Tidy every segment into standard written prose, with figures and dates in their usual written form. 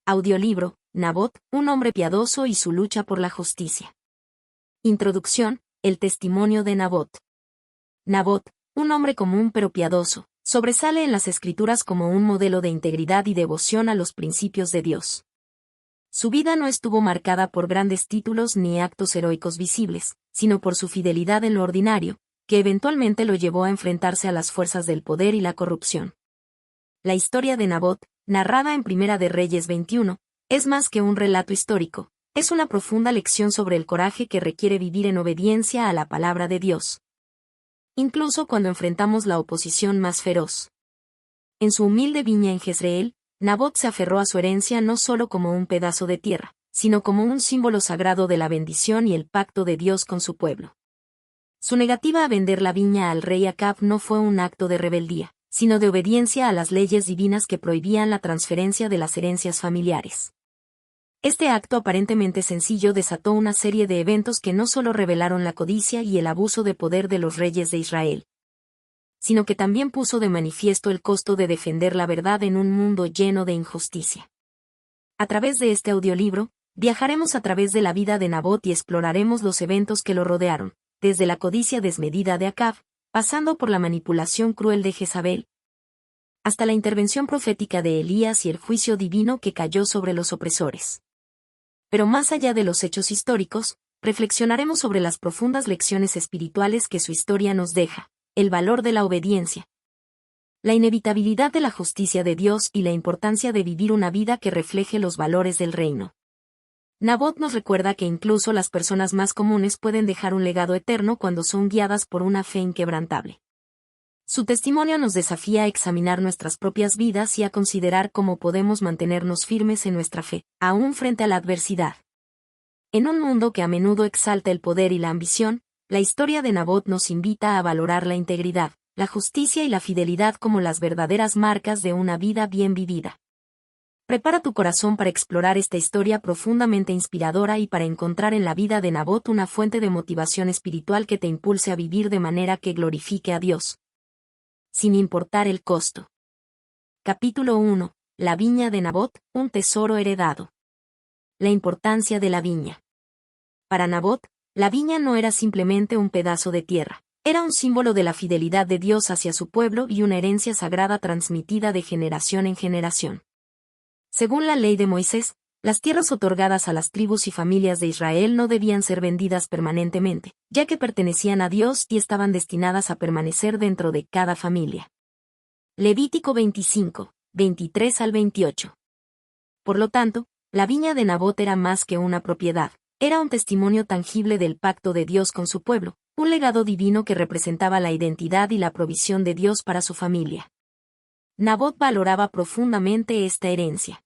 Audiolibro, Nabot, un hombre piadoso y su lucha por la justicia. Introducción, el testimonio de Nabot. Nabot, un hombre común pero piadoso, sobresale en las Escrituras como un modelo de integridad y devoción a los principios de Dios. Su vida no estuvo marcada por grandes títulos ni actos heroicos visibles, sino por su fidelidad en lo ordinario, que eventualmente lo llevó a enfrentarse a las fuerzas del poder y la corrupción. La historia de Nabot, narrada en Primera de Reyes 21, es más que un relato histórico, es una profunda lección sobre el coraje que requiere vivir en obediencia a la palabra de Dios. Incluso cuando enfrentamos la oposición más feroz. En su humilde viña en Jezreel, Nabot se aferró a su herencia no solo como un pedazo de tierra, sino como un símbolo sagrado de la bendición y el pacto de Dios con su pueblo. Su negativa a vender la viña al rey Acab no fue un acto de rebeldía, sino de obediencia a las leyes divinas que prohibían la transferencia de las herencias familiares. Este acto aparentemente sencillo desató una serie de eventos que no solo revelaron la codicia y el abuso de poder de los reyes de Israel, sino que también puso de manifiesto el costo de defender la verdad en un mundo lleno de injusticia. A través de este audiolibro, viajaremos a través de la vida de Nabot y exploraremos los eventos que lo rodearon, desde la codicia desmedida de Acab, pasando por la manipulación cruel de Jezabel, hasta la intervención profética de Elías y el juicio divino que cayó sobre los opresores. Pero más allá de los hechos históricos, reflexionaremos sobre las profundas lecciones espirituales que su historia nos deja, el valor de la obediencia, la inevitabilidad de la justicia de Dios y la importancia de vivir una vida que refleje los valores del reino. Nabot nos recuerda que incluso las personas más comunes pueden dejar un legado eterno cuando son guiadas por una fe inquebrantable. Su testimonio nos desafía a examinar nuestras propias vidas y a considerar cómo podemos mantenernos firmes en nuestra fe, aún frente a la adversidad. En un mundo que a menudo exalta el poder y la ambición, la historia de Nabot nos invita a valorar la integridad, la justicia y la fidelidad como las verdaderas marcas de una vida bien vivida. Prepara tu corazón para explorar esta historia profundamente inspiradora y para encontrar en la vida de Nabot una fuente de motivación espiritual que te impulse a vivir de manera que glorifique a Dios, sin importar el costo. Capítulo 1. La viña de Nabot, un tesoro heredado. La importancia de la viña. Para Nabot, la viña no era simplemente un pedazo de tierra, era un símbolo de la fidelidad de Dios hacia su pueblo y una herencia sagrada transmitida de generación en generación. Según la ley de Moisés, las tierras otorgadas a las tribus y familias de Israel no debían ser vendidas permanentemente, ya que pertenecían a Dios y estaban destinadas a permanecer dentro de cada familia. Levítico 25, 23 al 28. Por lo tanto, la viña de Nabot era más que una propiedad, era un testimonio tangible del pacto de Dios con su pueblo, un legado divino que representaba la identidad y la provisión de Dios para su familia. Nabot valoraba profundamente esta herencia.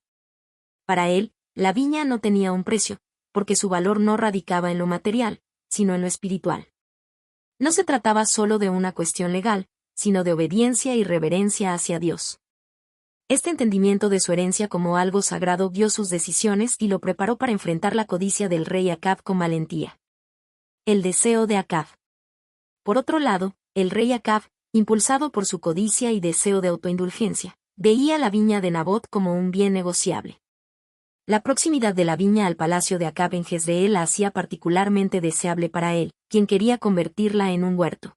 Para él, la viña no tenía un precio, porque su valor no radicaba en lo material, sino en lo espiritual. No se trataba solo de una cuestión legal, sino de obediencia y reverencia hacia Dios. Este entendimiento de su herencia como algo sagrado guió sus decisiones y lo preparó para enfrentar la codicia del rey Acab con valentía. El deseo de Acab. Por otro lado, el rey Acab, impulsado por su codicia y deseo de autoindulgencia, veía la viña de Nabot como un bien negociable. La proximidad de la viña al palacio de Acab en Jezreel la hacía particularmente deseable para él, quien quería convertirla en un huerto.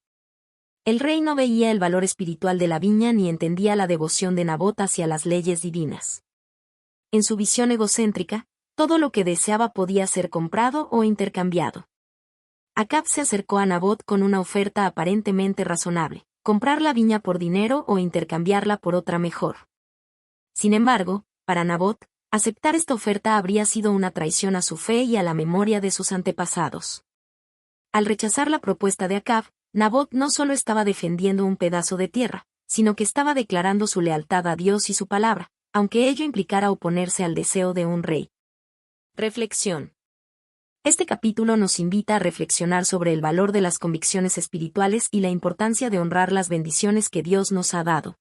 El rey no veía el valor espiritual de la viña ni entendía la devoción de Nabot hacia las leyes divinas. En su visión egocéntrica, todo lo que deseaba podía ser comprado o intercambiado. Acab se acercó a Nabot con una oferta aparentemente razonable: comprar la viña por dinero o intercambiarla por otra mejor. Sin embargo, para Nabot, aceptar esta oferta habría sido una traición a su fe y a la memoria de sus antepasados. Al rechazar la propuesta de Acab, Nabot no solo estaba defendiendo un pedazo de tierra, sino que estaba declarando su lealtad a Dios y su palabra, aunque ello implicara oponerse al deseo de un rey. Reflexión. Este capítulo nos invita a reflexionar sobre el valor de las convicciones espirituales y la importancia de honrar las bendiciones que Dios nos ha dado.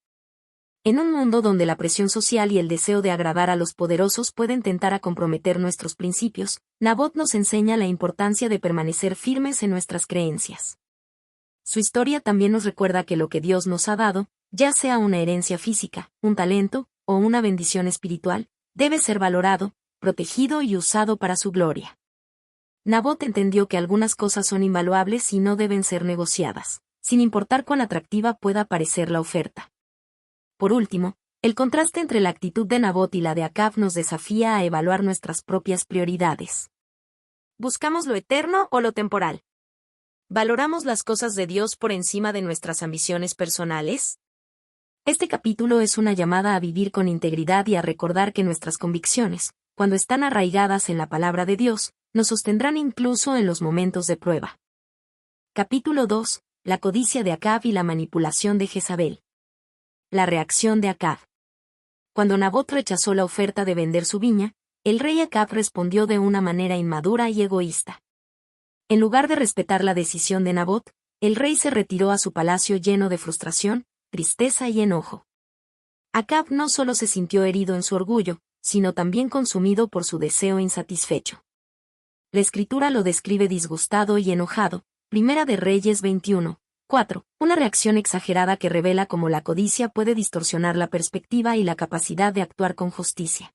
En un mundo donde la presión social y el deseo de agradar a los poderosos pueden tentar a comprometer nuestros principios, Nabot nos enseña la importancia de permanecer firmes en nuestras creencias. Su historia también nos recuerda que lo que Dios nos ha dado, ya sea una herencia física, un talento, o una bendición espiritual, debe ser valorado, protegido y usado para su gloria. Nabot entendió que algunas cosas son invaluables y no deben ser negociadas, sin importar cuán atractiva pueda parecer la oferta. Por último, el contraste entre la actitud de Nabot y la de Acab nos desafía a evaluar nuestras propias prioridades. ¿Buscamos lo eterno o lo temporal? ¿Valoramos las cosas de Dios por encima de nuestras ambiciones personales? Este capítulo es una llamada a vivir con integridad y a recordar que nuestras convicciones, cuando están arraigadas en la palabra de Dios, nos sostendrán incluso en los momentos de prueba. Capítulo 2. La codicia de Acab y la manipulación de Jezabel. La reacción de Acab. Cuando Nabot rechazó la oferta de vender su viña, el rey Acab respondió de una manera inmadura y egoísta. En lugar de respetar la decisión de Nabot, el rey se retiró a su palacio lleno de frustración, tristeza y enojo. Acab no solo se sintió herido en su orgullo, sino también consumido por su deseo insatisfecho. La escritura lo describe disgustado y enojado, Primera de Reyes 21:4, una reacción exagerada que revela cómo la codicia puede distorsionar la perspectiva y la capacidad de actuar con justicia.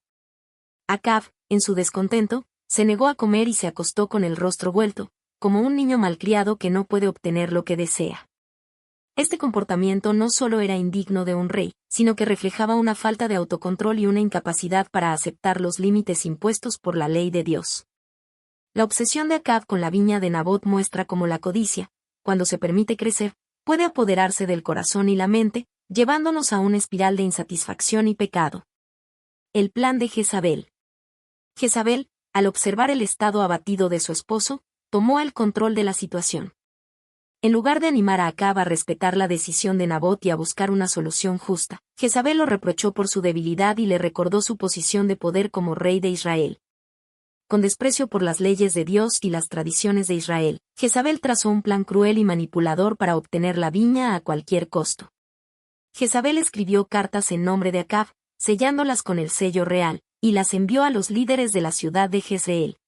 Acab, en su descontento, se negó a comer y se acostó con el rostro vuelto, como un niño malcriado que no puede obtener lo que desea. Este comportamiento no solo era indigno de un rey, sino que reflejaba una falta de autocontrol y una incapacidad para aceptar los límites impuestos por la ley de Dios. La obsesión de Acab con la viña de Nabot muestra cómo la codicia, cuando se permite crecer, puede apoderarse del corazón y la mente, llevándonos a una espiral de insatisfacción y pecado. El plan de Jezabel. Jezabel, al observar el estado abatido de su esposo, tomó el control de la situación. En lugar de animar a Acab a respetar la decisión de Nabot y a buscar una solución justa, Jezabel lo reprochó por su debilidad y le recordó su posición de poder como rey de Israel. Con desprecio por las leyes de Dios y las tradiciones de Israel, Jezabel trazó un plan cruel y manipulador para obtener la viña a cualquier costo. Jezabel escribió cartas en nombre de Acab, sellándolas con el sello real, y las envió a los líderes de la ciudad de Jezreel.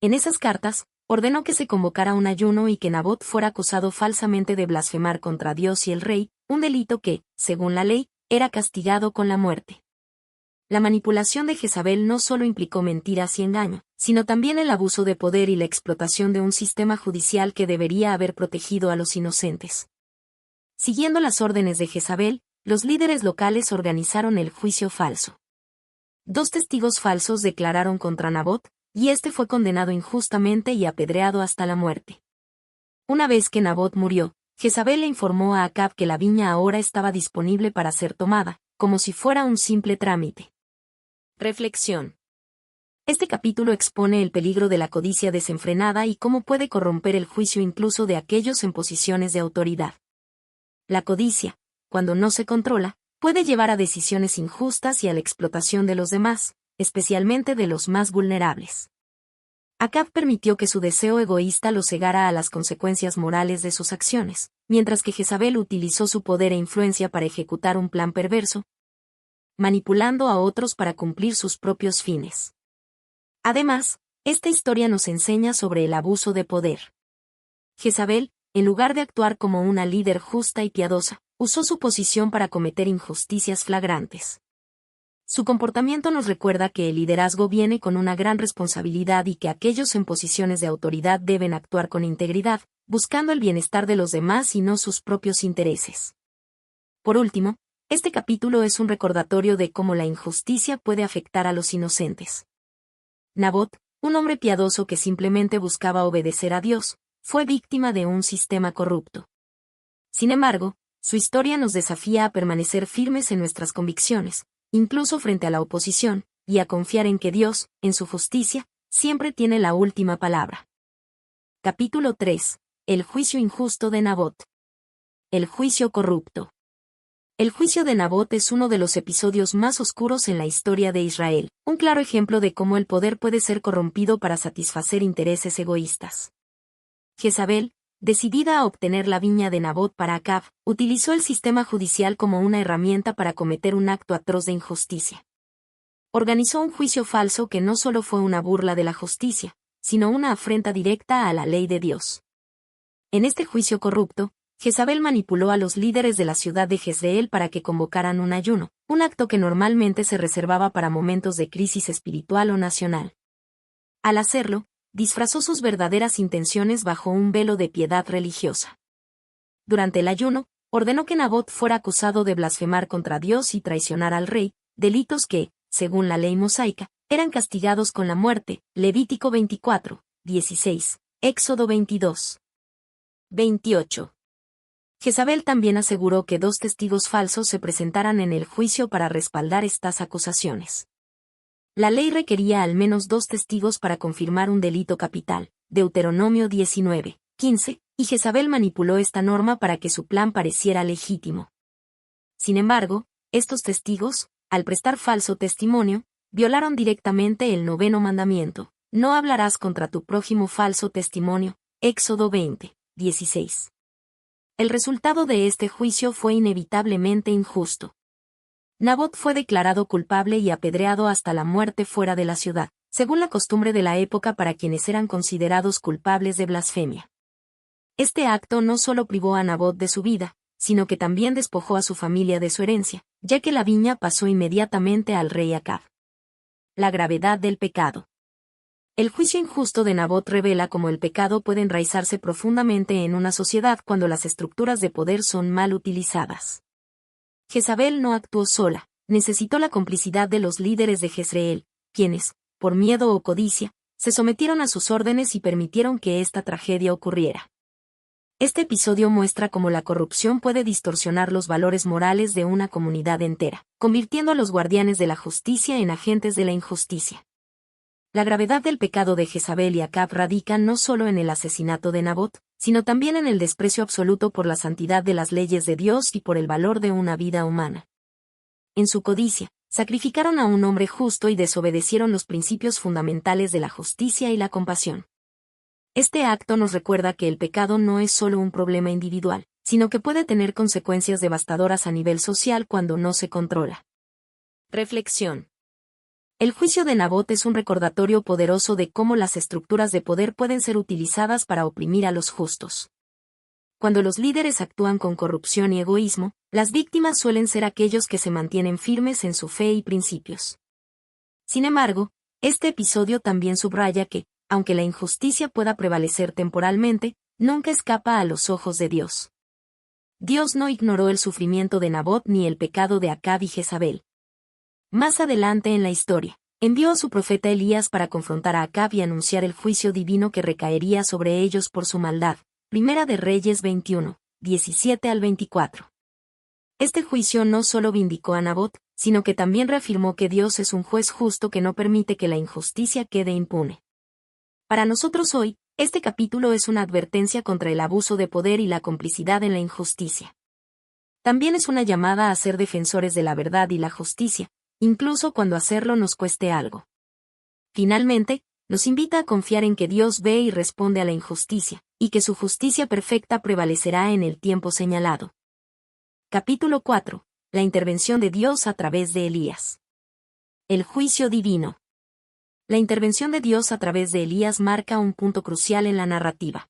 En esas cartas, ordenó que se convocara un ayuno y que Nabot fuera acusado falsamente de blasfemar contra Dios y el rey, un delito que, según la ley, era castigado con la muerte. La manipulación de Jezabel no solo implicó mentiras y engaño, sino también el abuso de poder y la explotación de un sistema judicial que debería haber protegido a los inocentes. Siguiendo las órdenes de Jezabel, los líderes locales organizaron el juicio falso. 2 testigos falsos declararon contra Nabot, y este fue condenado injustamente y apedreado hasta la muerte. Una vez que Nabot murió, Jezabel le informó a Acab que la viña ahora estaba disponible para ser tomada, como si fuera un simple trámite. Reflexión. Este capítulo expone el peligro de la codicia desenfrenada y cómo puede corromper el juicio incluso de aquellos en posiciones de autoridad. La codicia, cuando no se controla, puede llevar a decisiones injustas y a la explotación de los demás, especialmente de los más vulnerables. Acab permitió que su deseo egoísta lo cegara a las consecuencias morales de sus acciones, mientras que Jezabel utilizó su poder e influencia para ejecutar un plan perverso, manipulando a otros para cumplir sus propios fines. Además, esta historia nos enseña sobre el abuso de poder. Jezabel, en lugar de actuar como una líder justa y piadosa, usó su posición para cometer injusticias flagrantes. Su comportamiento nos recuerda que el liderazgo viene con una gran responsabilidad y que aquellos en posiciones de autoridad deben actuar con integridad, buscando el bienestar de los demás y no sus propios intereses. Por último, este capítulo es un recordatorio de cómo la injusticia puede afectar a los inocentes. Nabot, un hombre piadoso que simplemente buscaba obedecer a Dios, fue víctima de un sistema corrupto. Sin embargo, su historia nos desafía a permanecer firmes en nuestras convicciones, incluso frente a la oposición, y a confiar en que Dios, en su justicia, siempre tiene la última palabra. Capítulo 3. El juicio injusto de Nabot. El juicio corrupto. El juicio de Nabot es uno de los episodios más oscuros en la historia de Israel, un claro ejemplo de cómo el poder puede ser corrompido para satisfacer intereses egoístas. Jezabel, decidida a obtener la viña de Nabot para Acab, utilizó el sistema judicial como una herramienta para cometer un acto atroz de injusticia. Organizó un juicio falso que no solo fue una burla de la justicia, sino una afrenta directa a la ley de Dios. En este juicio corrupto, Jezabel manipuló a los líderes de la ciudad de Jezreel para que convocaran un ayuno, un acto que normalmente se reservaba para momentos de crisis espiritual o nacional. Al hacerlo, disfrazó sus verdaderas intenciones bajo un velo de piedad religiosa. Durante el ayuno, ordenó que Nabot fuera acusado de blasfemar contra Dios y traicionar al rey, delitos que, según la ley mosaica, eran castigados con la muerte. Levítico 24, 16, Éxodo 22, 28. Jezabel también aseguró que 2 testigos falsos se presentaran en el juicio para respaldar estas acusaciones. La ley requería al menos 2 testigos para confirmar un delito capital, Deuteronomio 19, 15, y Jezabel manipuló esta norma para que su plan pareciera legítimo. Sin embargo, estos testigos, al prestar falso testimonio, violaron directamente el 9º mandamiento: no hablarás contra tu prójimo falso testimonio, Éxodo 20, 16. El resultado de este juicio fue inevitablemente injusto. Nabot fue declarado culpable y apedreado hasta la muerte fuera de la ciudad, según la costumbre de la época para quienes eran considerados culpables de blasfemia. Este acto no solo privó a Nabot de su vida, sino que también despojó a su familia de su herencia, ya que la viña pasó inmediatamente al rey Acab. La gravedad del pecado. El juicio injusto de Nabot revela cómo el pecado puede enraizarse profundamente en una sociedad cuando las estructuras de poder son mal utilizadas. Jezabel no actuó sola, necesitó la complicidad de los líderes de Jezreel, quienes, por miedo o codicia, se sometieron a sus órdenes y permitieron que esta tragedia ocurriera. Este episodio muestra cómo la corrupción puede distorsionar los valores morales de una comunidad entera, convirtiendo a los guardianes de la justicia en agentes de la injusticia. La gravedad del pecado de Jezabel y Acab radica no solo en el asesinato de Nabot, sino también en el desprecio absoluto por la santidad de las leyes de Dios y por el valor de una vida humana. En su codicia, sacrificaron a un hombre justo y desobedecieron los principios fundamentales de la justicia y la compasión. Este acto nos recuerda que el pecado no es solo un problema individual, sino que puede tener consecuencias devastadoras a nivel social cuando no se controla. Reflexión. El juicio de Nabot es un recordatorio poderoso de cómo las estructuras de poder pueden ser utilizadas para oprimir a los justos. Cuando los líderes actúan con corrupción y egoísmo, las víctimas suelen ser aquellos que se mantienen firmes en su fe y principios. Sin embargo, este episodio también subraya que, aunque la injusticia pueda prevalecer temporalmente, nunca escapa a los ojos de Dios. Dios no ignoró el sufrimiento de Nabot ni el pecado de Acab y Jezabel. Más adelante en la historia, envió a su profeta Elías para confrontar a Acab y anunciar el juicio divino que recaería sobre ellos por su maldad. Primera de Reyes 21, 17 al 24. Este juicio no solo vindicó a Nabot, sino que también reafirmó que Dios es un juez justo que no permite que la injusticia quede impune. Para nosotros hoy, este capítulo es una advertencia contra el abuso de poder y la complicidad en la injusticia. También es una llamada a ser defensores de la verdad y la justicia, incluso cuando hacerlo nos cueste algo. Finalmente, nos invita a confiar en que Dios ve y responde a la injusticia, y que su justicia perfecta prevalecerá en el tiempo señalado. Capítulo 4. La intervención de Dios a través de Elías. El juicio divino. La intervención de Dios a través de Elías marca un punto crucial en la narrativa.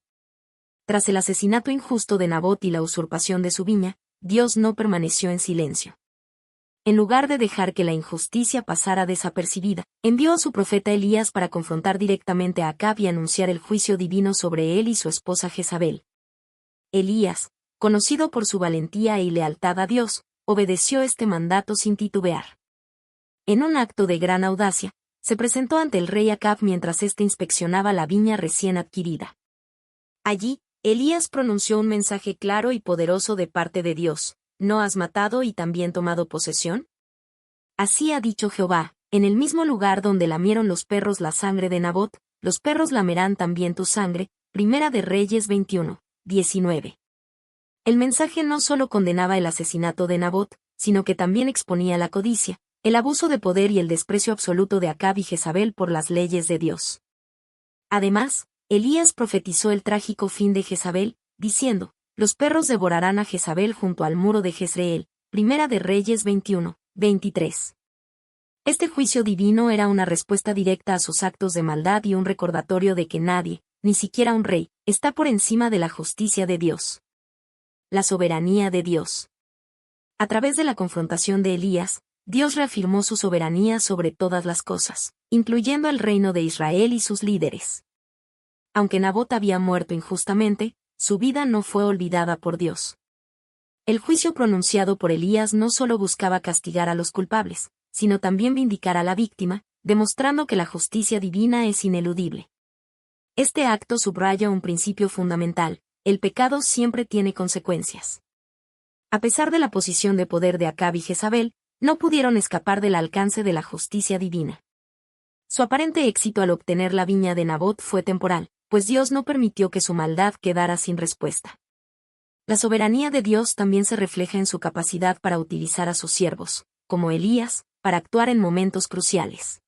Tras el asesinato injusto de Nabot y la usurpación de su viña, Dios no permaneció en silencio. En lugar de dejar que la injusticia pasara desapercibida, envió a su profeta Elías para confrontar directamente a Acab y anunciar el juicio divino sobre él y su esposa Jezabel. Elías, conocido por su valentía y lealtad a Dios, obedeció este mandato sin titubear. En un acto de gran audacia, se presentó ante el rey Acab mientras éste inspeccionaba la viña recién adquirida. Allí, Elías pronunció un mensaje claro y poderoso de parte de Dios: ¿no has matado y también tomado posesión? Así ha dicho Jehová: en el mismo lugar donde lamieron los perros la sangre de Nabot, los perros lamerán también tu sangre. Primera de Reyes 21, 19. El mensaje no solo condenaba el asesinato de Nabot, sino que también exponía la codicia, el abuso de poder y el desprecio absoluto de Acab y Jezabel por las leyes de Dios. Además, Elías profetizó el trágico fin de Jezabel, diciendo: los perros devorarán a Jezabel junto al muro de Jezreel. Primera de Reyes 21, 23. Este juicio divino era una respuesta directa a sus actos de maldad y un recordatorio de que nadie, ni siquiera un rey, está por encima de la justicia de Dios. La soberanía de Dios. A través de la confrontación de Elías, Dios reafirmó su soberanía sobre todas las cosas, incluyendo el reino de Israel y sus líderes. Aunque Nabot había muerto injustamente, su vida no fue olvidada por Dios. El juicio pronunciado por Elías no solo buscaba castigar a los culpables, sino también vindicar a la víctima, demostrando que la justicia divina es ineludible. Este acto subraya un principio fundamental: el pecado siempre tiene consecuencias. A pesar de la posición de poder de Acab y Jezabel, no pudieron escapar del alcance de la justicia divina. Su aparente éxito al obtener la viña de Nabot fue temporal, pues Dios no permitió que su maldad quedara sin respuesta. La soberanía de Dios también se refleja en su capacidad para utilizar a sus siervos, como Elías, para actuar en momentos cruciales.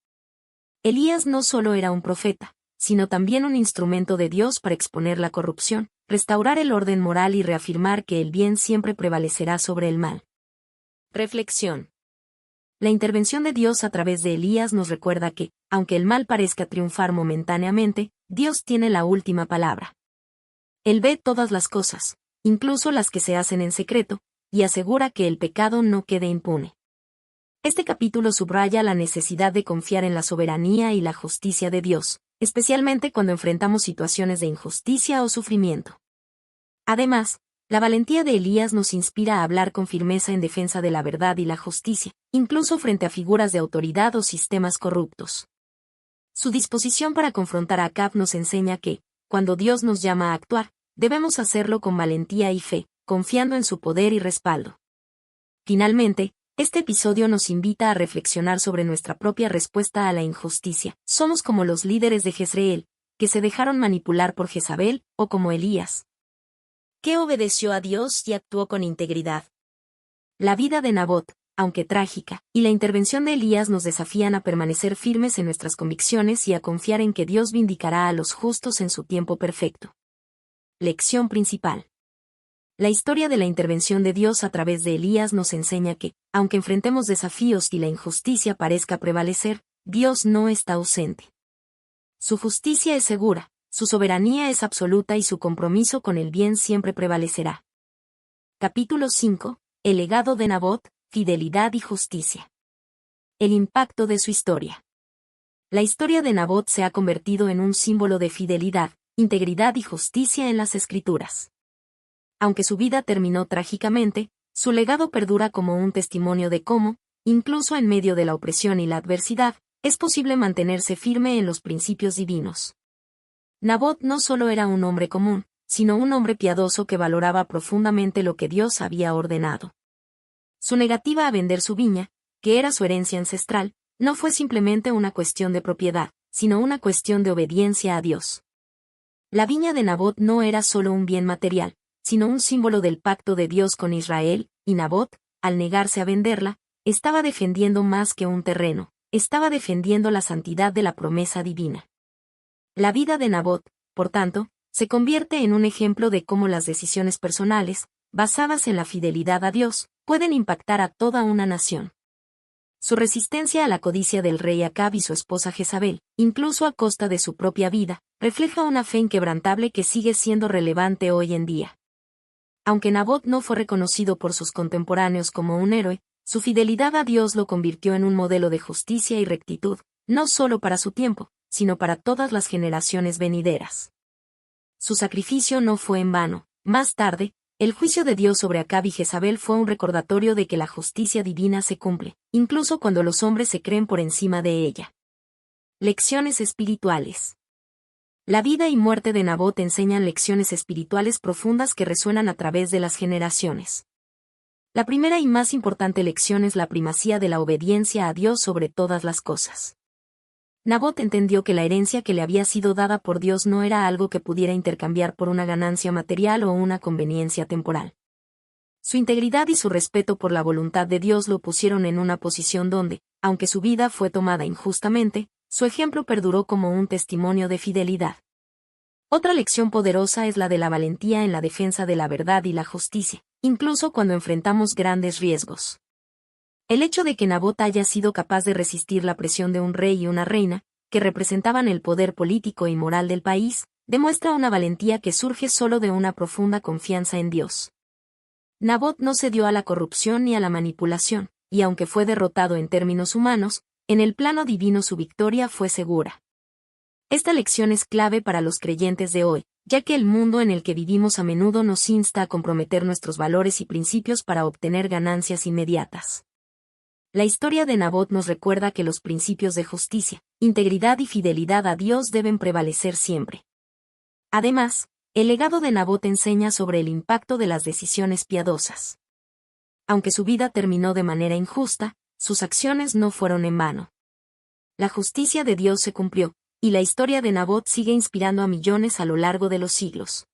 Elías no solo era un profeta, sino también un instrumento de Dios para exponer la corrupción, restaurar el orden moral y reafirmar que el bien siempre prevalecerá sobre el mal. Reflexión. La intervención de Dios a través de Elías nos recuerda que, aunque el mal parezca triunfar momentáneamente, Dios tiene la última palabra. Él ve todas las cosas, incluso las que se hacen en secreto, y asegura que el pecado no quede impune. Este capítulo subraya la necesidad de confiar en la soberanía y la justicia de Dios, especialmente cuando enfrentamos situaciones de injusticia o sufrimiento. Además, la valentía de Elías nos inspira a hablar con firmeza en defensa de la verdad y la justicia, incluso frente a figuras de autoridad o sistemas corruptos. Su disposición para confrontar a Acab nos enseña que, cuando Dios nos llama a actuar, debemos hacerlo con valentía y fe, confiando en su poder y respaldo. Finalmente, este episodio nos invita a reflexionar sobre nuestra propia respuesta a la injusticia. ¿Somos como los líderes de Jezreel, que se dejaron manipular por Jezabel, o como Elías, que obedeció a Dios y actuó con integridad? La vida de Nabot, aunque trágica, y la intervención de Elías nos desafían a permanecer firmes en nuestras convicciones y a confiar en que Dios vindicará a los justos en su tiempo perfecto. Lección principal. La historia de la intervención de Dios a través de Elías nos enseña que, aunque enfrentemos desafíos y la injusticia parezca prevalecer, Dios no está ausente. Su justicia es segura, su soberanía es absoluta y su compromiso con el bien siempre prevalecerá. Capítulo 5. El legado de Nabot, fidelidad y justicia. El impacto de su historia. La historia de Nabot se ha convertido en un símbolo de fidelidad, integridad y justicia en las Escrituras. Aunque su vida terminó trágicamente, su legado perdura como un testimonio de cómo, incluso en medio de la opresión y la adversidad, es posible mantenerse firme en los principios divinos. Nabot no solo era un hombre común, sino un hombre piadoso que valoraba profundamente lo que Dios había ordenado. Su negativa a vender su viña, que era su herencia ancestral, no fue simplemente una cuestión de propiedad, sino una cuestión de obediencia a Dios. La viña de Nabot no era solo un bien material, sino un símbolo del pacto de Dios con Israel, y Nabot, al negarse a venderla, estaba defendiendo más que un terreno, estaba defendiendo la santidad de la promesa divina. La vida de Nabot, por tanto, se convierte en un ejemplo de cómo las decisiones personales, basadas en la fidelidad a Dios, pueden impactar a toda una nación. Su resistencia a la codicia del rey Acab y su esposa Jezabel, incluso a costa de su propia vida, refleja una fe inquebrantable que sigue siendo relevante hoy en día. Aunque Nabot no fue reconocido por sus contemporáneos como un héroe, su fidelidad a Dios lo convirtió en un modelo de justicia y rectitud, no solo para su tiempo, sino para todas las generaciones venideras. Su sacrificio no fue en vano. Más tarde, el juicio de Dios sobre Acab y Jezabel fue un recordatorio de que la justicia divina se cumple, incluso cuando los hombres se creen por encima de ella. Lecciones espirituales. La vida y muerte de Nabot enseñan lecciones espirituales profundas que resuenan a través de las generaciones. La primera y más importante lección es la primacía de la obediencia a Dios sobre todas las cosas. Nabot entendió que la herencia que le había sido dada por Dios no era algo que pudiera intercambiar por una ganancia material o una conveniencia temporal. Su integridad y su respeto por la voluntad de Dios lo pusieron en una posición donde, aunque su vida fue tomada injustamente, su ejemplo perduró como un testimonio de fidelidad. Otra lección poderosa es la de la valentía en la defensa de la verdad y la justicia, incluso cuando enfrentamos grandes riesgos. El hecho de que Nabot haya sido capaz de resistir la presión de un rey y una reina, que representaban el poder político y moral del país, demuestra una valentía que surge solo de una profunda confianza en Dios. Nabot no cedió a la corrupción ni a la manipulación, y aunque fue derrotado en términos humanos, en el plano divino su victoria fue segura. Esta lección es clave para los creyentes de hoy, ya que el mundo en el que vivimos a menudo nos insta a comprometer nuestros valores y principios para obtener ganancias inmediatas. La historia de Nabot nos recuerda que los principios de justicia, integridad y fidelidad a Dios deben prevalecer siempre. Además, el legado de Nabot enseña sobre el impacto de las decisiones piadosas. Aunque su vida terminó de manera injusta, sus acciones no fueron en vano. La justicia de Dios se cumplió, y la historia de Nabot sigue inspirando a millones a lo largo de los siglos.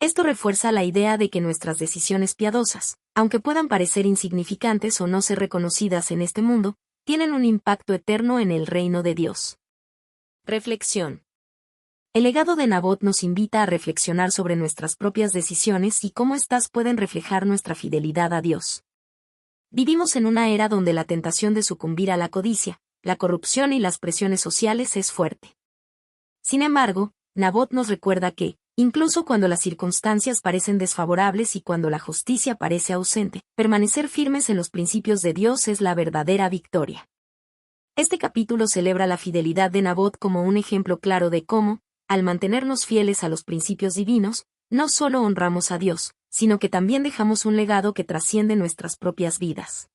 Esto refuerza la idea de que nuestras decisiones piadosas, aunque puedan parecer insignificantes o no ser reconocidas en este mundo, tienen un impacto eterno en el reino de Dios. Reflexión. El legado de Nabot nos invita a reflexionar sobre nuestras propias decisiones y cómo éstas pueden reflejar nuestra fidelidad a Dios. Vivimos en una era donde la tentación de sucumbir a la codicia, la corrupción y las presiones sociales es fuerte. Sin embargo, Nabot nos recuerda que, incluso cuando las circunstancias parecen desfavorables y cuando la justicia parece ausente, permanecer firmes en los principios de Dios es la verdadera victoria. Este capítulo celebra la fidelidad de Nabot como un ejemplo claro de cómo, al mantenernos fieles a los principios divinos, no solo honramos a Dios, sino que también dejamos un legado que trasciende nuestras propias vidas.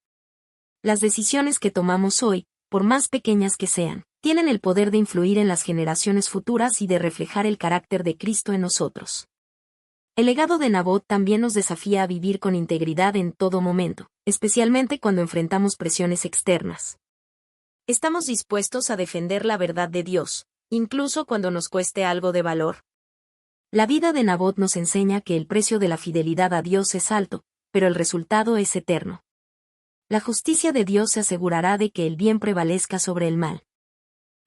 Las decisiones que tomamos hoy, por más pequeñas que sean, tienen el poder de influir en las generaciones futuras y de reflejar el carácter de Cristo en nosotros. El legado de Nabot también nos desafía a vivir con integridad en todo momento, especialmente cuando enfrentamos presiones externas. ¿Estamos dispuestos a defender la verdad de Dios, incluso cuando nos cueste algo de valor? La vida de Nabot nos enseña que el precio de la fidelidad a Dios es alto, pero el resultado es eterno. La justicia de Dios se asegurará de que el bien prevalezca sobre el mal.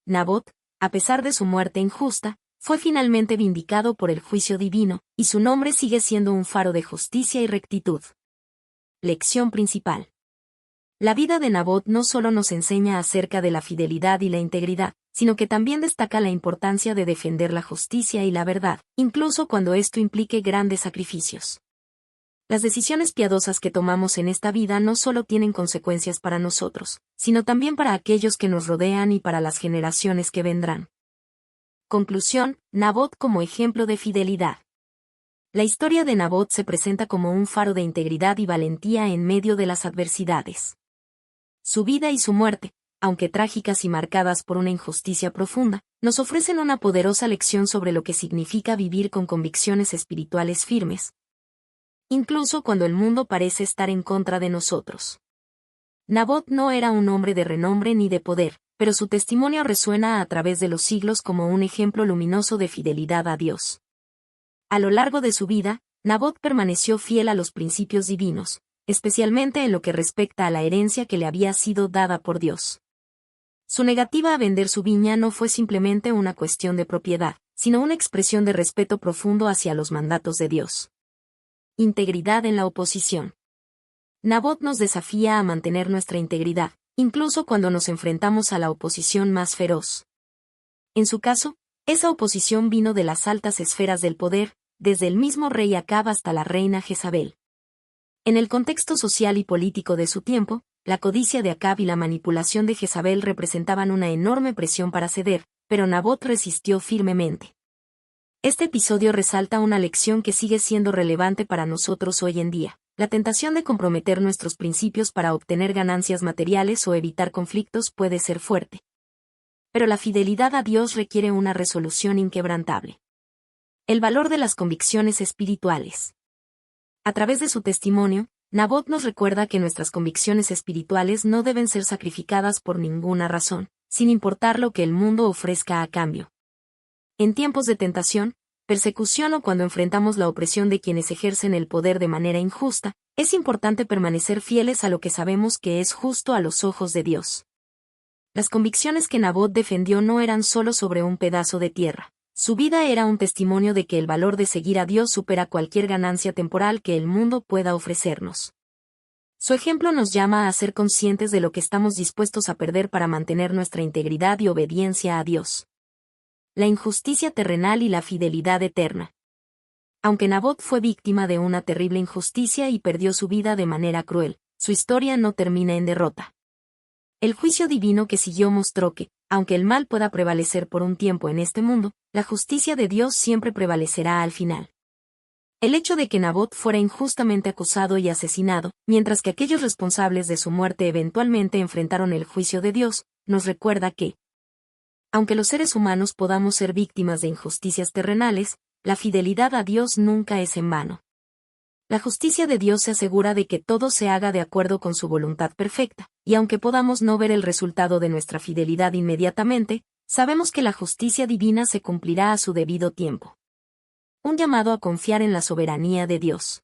Nabot, a pesar de su muerte injusta, fue finalmente vindicado por el juicio divino, y su nombre sigue siendo un faro de justicia y rectitud. Lección principal. La vida de Nabot no solo nos enseña acerca de la fidelidad y la integridad, sino que también destaca la importancia de defender la justicia y la verdad, incluso cuando esto implique grandes sacrificios. Las decisiones piadosas que tomamos en esta vida no solo tienen consecuencias para nosotros, sino también para aquellos que nos rodean y para las generaciones que vendrán. Conclusión: Nabot como ejemplo de fidelidad. La historia de Nabot se presenta como un faro de integridad y valentía en medio de las adversidades. Su vida y su muerte, aunque trágicas y marcadas por una injusticia profunda, nos ofrecen una poderosa lección sobre lo que significa vivir con convicciones espirituales firmes, incluso cuando el mundo parece estar en contra de nosotros. Nabot no era un hombre de renombre ni de poder, pero su testimonio resuena a través de los siglos como un ejemplo luminoso de fidelidad a Dios. A lo largo de su vida, Nabot permaneció fiel a los principios divinos, especialmente en lo que respecta a la herencia que le había sido dada por Dios. Su negativa a vender su viña no fue simplemente una cuestión de propiedad, sino una expresión de respeto profundo hacia los mandatos de Dios. Integridad en la oposición. Nabot nos desafía a mantener nuestra integridad, incluso cuando nos enfrentamos a la oposición más feroz. En su caso, esa oposición vino de las altas esferas del poder, desde el mismo rey Acab hasta la reina Jezabel. En el contexto social y político de su tiempo, la codicia de Acab y la manipulación de Jezabel representaban una enorme presión para ceder, pero Nabot resistió firmemente. Este episodio resalta una lección que sigue siendo relevante para nosotros hoy en día: la tentación de comprometer nuestros principios para obtener ganancias materiales o evitar conflictos puede ser fuerte. Pero la fidelidad a Dios requiere una resolución inquebrantable. El valor de las convicciones espirituales. A través de su testimonio, Nabot nos recuerda que nuestras convicciones espirituales no deben ser sacrificadas por ninguna razón, sin importar lo que el mundo ofrezca a cambio. En tiempos de tentación, persecución o cuando enfrentamos la opresión de quienes ejercen el poder de manera injusta, es importante permanecer fieles a lo que sabemos que es justo a los ojos de Dios. Las convicciones que Nabot defendió no eran solo sobre un pedazo de tierra. Su vida era un testimonio de que el valor de seguir a Dios supera cualquier ganancia temporal que el mundo pueda ofrecernos. Su ejemplo nos llama a ser conscientes de lo que estamos dispuestos a perder para mantener nuestra integridad y obediencia a Dios. La injusticia terrenal y la fidelidad eterna. Aunque Nabot fue víctima de una terrible injusticia y perdió su vida de manera cruel, su historia no termina en derrota. El juicio divino que siguió mostró que, aunque el mal pueda prevalecer por un tiempo en este mundo, la justicia de Dios siempre prevalecerá al final. El hecho de que Nabot fuera injustamente acusado y asesinado, mientras que aquellos responsables de su muerte eventualmente enfrentaron el juicio de Dios, nos recuerda que, aunque los seres humanos podamos ser víctimas de injusticias terrenales, la fidelidad a Dios nunca es en vano. La justicia de Dios se asegura de que todo se haga de acuerdo con su voluntad perfecta, y aunque podamos no ver el resultado de nuestra fidelidad inmediatamente, sabemos que la justicia divina se cumplirá a su debido tiempo. Un llamado a confiar en la soberanía de Dios.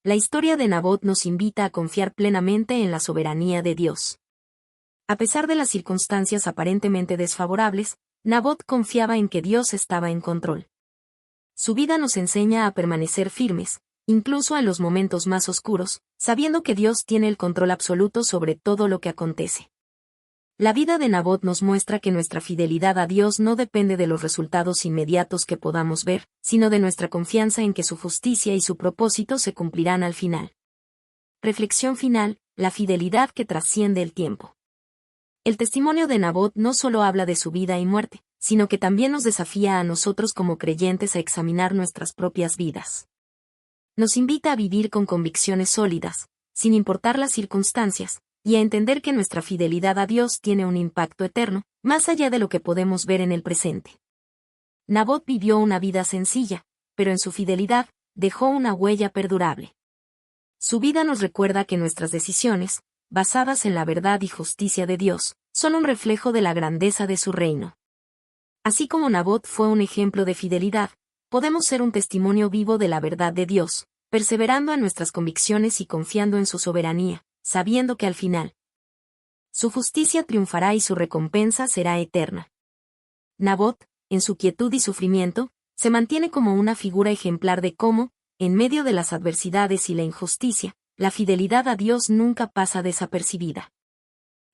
La historia de Nabot nos invita a confiar plenamente en la soberanía de Dios. A pesar de las circunstancias aparentemente desfavorables, Nabot confiaba en que Dios estaba en control. Su vida nos enseña a permanecer firmes, incluso en los momentos más oscuros, sabiendo que Dios tiene el control absoluto sobre todo lo que acontece. La vida de Nabot nos muestra que nuestra fidelidad a Dios no depende de los resultados inmediatos que podamos ver, sino de nuestra confianza en que su justicia y su propósito se cumplirán al final. Reflexión final: la fidelidad que trasciende el tiempo. El testimonio de Nabot no solo habla de su vida y muerte, sino que también nos desafía a nosotros como creyentes a examinar nuestras propias vidas. Nos invita a vivir con convicciones sólidas, sin importar las circunstancias, y a entender que nuestra fidelidad a Dios tiene un impacto eterno, más allá de lo que podemos ver en el presente. Nabot vivió una vida sencilla, pero en su fidelidad, dejó una huella perdurable. Su vida nos recuerda que nuestras decisiones, basadas en la verdad y justicia de Dios, son un reflejo de la grandeza de su reino. Así como Nabot fue un ejemplo de fidelidad, podemos ser un testimonio vivo de la verdad de Dios, perseverando en nuestras convicciones y confiando en su soberanía, sabiendo que al final, su justicia triunfará y su recompensa será eterna. Nabot, en su quietud y sufrimiento, se mantiene como una figura ejemplar de cómo, en medio de las adversidades y la injusticia, la fidelidad a Dios nunca pasa desapercibida.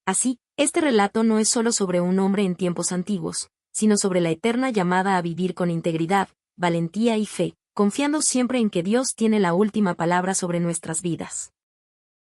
Así, este relato no es solo sobre un hombre en tiempos antiguos, sino sobre la eterna llamada a vivir con integridad, valentía y fe, confiando siempre en que Dios tiene la última palabra sobre nuestras vidas.